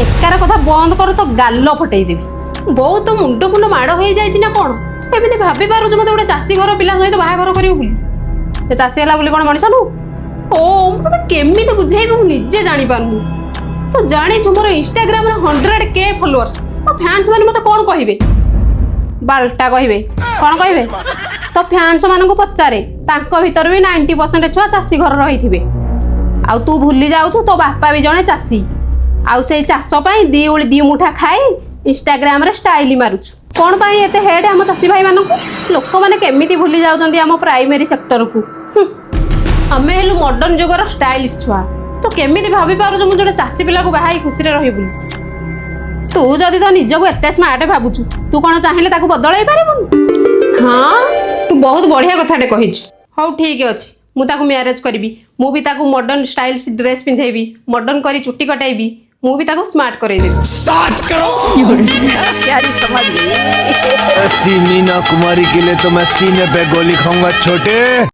बेकार कथा बंद कर तो गाल फटई देवी बहुत तो मुंड फुंड माड़ हो जाए ना कौन एमती भाभी पार्छ मत गोटे चाषी घर पिला सहित बाहाघर करियो बोली चाषी है बोली कौन मनीष नु ओ मुझे केमी बुझेबी मु निजे जानी पारनु तो जानी मोर इंस्टाग्राम 100K फॉलोअर्स तो फैंस माने मते कौन कहिबे बाल्टा कहिबे कौन कहिबे तो फैंस मानक पचारे तांको भीतर भी 90% छुआ चाषी घर रही आउ तू भूली जाऊछु तो बापा भी जने चाषी आउ से चाष पाई दी उली दी मुठा खाई इंस्टाग्राम रे स्टाइल मारुछु कौन पाई एते हेड हम चाषी भाई मानक लोक माने केमिति भूली जाउचंदी हम प्राइमरी सेक्टर को हमें हेलु मॉडर्न जुगर स्टाइलिश छुआ तो केमिति भाभी पारुछु मु जोटे चाषी पिला को बाहाई खुशी रे रही बोली तू जदि तो निज को एते स्मार्ट भाबुछु तू कौन चाहिए ताको बदलाई पारिबुन हाँ तू बहुत बढ़िया कथाटे कहिछु हौ ठीक अछि मु ताको मैरिज करबी मु भी ताको मॉडर्न स्टाइलिश ड्रेस पिंधेबी मॉडर्न करी चुट्टी कटाइबी मु भी ताको स्मार्ट करे देबी स्टार्ट करो प्यारी समझ गई। ऐसी मीना कुमारी के लिए तो मैं सीने पे गोली खाऊंगा छोटे।